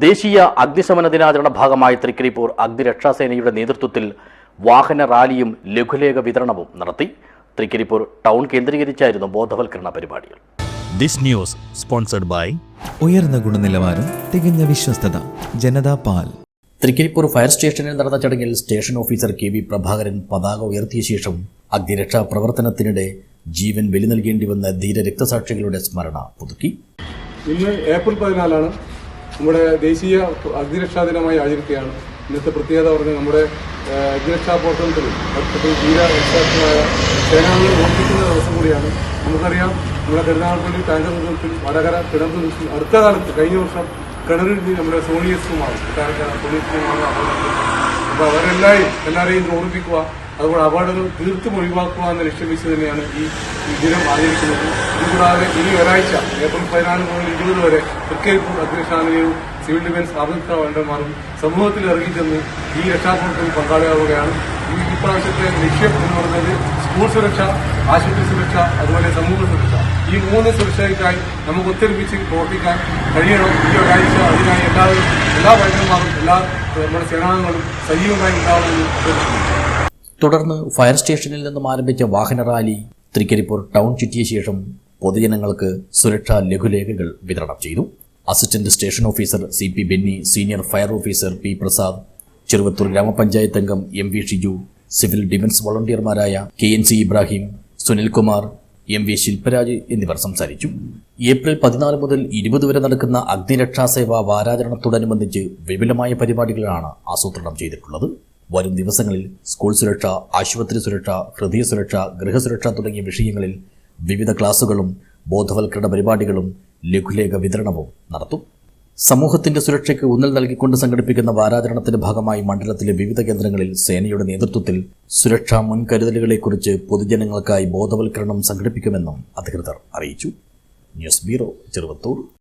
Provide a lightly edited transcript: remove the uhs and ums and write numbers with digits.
ദേശീയ അഗ്നിശമന ദിനാചരണ ഭാഗമായി തൃക്കരിപ്പൂർ അഗ്നിരക്ഷാസേനയുടെ നേതൃത്വത്തിൽ വാഹന റാലിയും ലഘുലേഖ വിതരണവും നടത്തി. തൃക്കരിപ്പൂർ ടൗൺ കേന്ദ്രീകരിച്ചായിരുന്നു ബോധവൽക്കരണ പരിപാടികൾ. ദിസ് ന്യൂസ് സ്പോൺസർഡ് ബൈ ഉയർന്ന ഗുണനിലവാരം, തികഞ്ഞ വിശ്വസ്തത, ജനതാ പാൽ. തൃക്കരിപ്പൂർ ഫയർ സ്റ്റേഷനിൽ നടന്ന ചടങ്ങിൽ സ്റ്റേഷൻ ഓഫീസർ KV പ്രഭാകരൻ പതാക ഉയർത്തിയ ശേഷം അഗ്നിരക്ഷാ പ്രവർത്തനത്തിനിടെ ജീവൻ ബലി നൽകേണ്ടി വന്ന ധീര രക്തസാക്ഷികളുടെ സ്മരണ പുതുക്കി. ഇന്ന് ഏപ്രിൽ 14 നമ്മുടെ ദേശീയ അഗ്നിരക്ഷാ ദിനമായി ആചരിക്കുകയാണ്. ഇന്നത്തെ പ്രത്യേകത പറഞ്ഞാൽ നമ്മുടെ അഗ്നിരക്ഷാ പ്രവർത്തനത്തിൽ ധീര രക്ഷാക്ഷികളായ സേനാംഗങ്ങൾ ഓർമ്മിക്കുന്ന ദിവസം കൂടിയാണ്. നമുക്കറിയാം, നമ്മുടെ കരുനാഗപ്പള്ളി ടാങ്കർ നിർമ്മാണത്തിൽ വടകര കിണർ അടുത്ത കാലത്ത് കഴിഞ്ഞ വർഷം കിണറിൽ നമ്മുടെ സോണിയസുമാണ് അപ്പോൾ എല്ലാവരെയും ഓർമ്മിപ്പിക്കുക, അതുപോലെ അപകടങ്ങൾ തീർത്തും ഒഴിവാക്കുക എന്ന ലക്ഷ്യം വെച്ച് തന്നെയാണ് ഈ ദിനം ആചരിക്കുന്നത്. ഇതുകൂടാതെ ഇനി ഒരാഴ്ച ഏപ്രിൽ 14 മുതൽ 20 വരെ തൃക്കരിപ്പൂർ അഗ്നിരക്ഷാസേനയും സിവിൽ ഡിഫൻസ് ആഭ്യന്തര കമാൻഡർമാരും സമൂഹത്തിൽ ഇറങ്ങിച്ചെന്ന് ഈ രക്ഷാപ്രവർത്തനത്തിൽ പങ്കാളിയാവുകയാണ്. ഈ പ്രാവശ്യത്തെ ലക്ഷ്യം എന്ന് പറയുന്നത് സ്കൂൾ സുരക്ഷ, ആശുപത്രി സുരക്ഷ, അതുപോലെ സമൂഹ സുരക്ഷ. ഈ 3 സുരക്ഷയ്ക്കായി നമുക്ക് ഒത്തൊരുമിച്ച് പ്രവർത്തിക്കാൻ കഴിയണം. ഈ ഒരാഴ്ച അതിനായി എല്ലാ പൈലന്മാരും നമ്മുടെ സേനാംഗങ്ങളും സജീവമായി ഉണ്ടാവുമെന്ന്. തുടർന്ന് ഫയർ സ്റ്റേഷനിൽ നിന്നും ആരംഭിച്ച വാഹന റാലി തൃക്കരിപ്പൂർ ടൗൺ ചുറ്റിയ ശേഷം പൊതുജനങ്ങൾക്ക് സുരക്ഷാ ലഘുലേഖകൾ വിതരണം ചെയ്തു. Assistant station officer CP Benny, senior fire officer P Prasad, Cheruvathur grama panchayat അംഗം MV ഷിജു, സിവിൽ ഡിഫൻസ് വോളണ്ടിയർമാരായ KNC ഇബ്രാഹിം, സുനിൽകുമാർ, MV ശില്പരാജ് എന്നിവർ സംസാരിച്ചു. ഏപ്രിൽ 14 മുതൽ 20 വരെ നടക്കുന്ന അഗ്നിരക്ഷാസേവാ വാരാചരണത്തോടനുബന്ധിച്ച് വിപുലമായ പരിപാടികളാണ് ആസൂത്രണം ചെയ്തിട്ടുള്ളത്. വരും ദിവസങ്ങളിൽ സ്കൂൾ സുരക്ഷ, ആശുപത്രി സുരക്ഷ, ഹൃദയ സുരക്ഷ, ഗൃഹസുരക്ഷ തുടങ്ങിയ വിഷയങ്ങളിൽ വിവിധ ക്ലാസുകളും ബോധവൽക്കരണ പരിപാടികളും ലഘുലേഖ വിതരണവും നടത്തും. സമൂഹത്തിന്റെ സുരക്ഷയ്ക്ക് ഊന്നൽ നൽകിക്കൊണ്ട് സംഘടിപ്പിക്കുന്ന വാരാചരണത്തിന്റെ ഭാഗമായി മണ്ഡലത്തിലെ വിവിധ കേന്ദ്രങ്ങളിൽ സേനയുടെ നേതൃത്വത്തിൽ സുരക്ഷാ മുൻകരുതലുകളെക്കുറിച്ച് പൊതുജനങ്ങൾക്കായി ബോധവൽക്കരണം സംഘടിപ്പിക്കുമെന്നും അധികൃതർ അറിയിച്ചു. News bureau, Cheruvathur.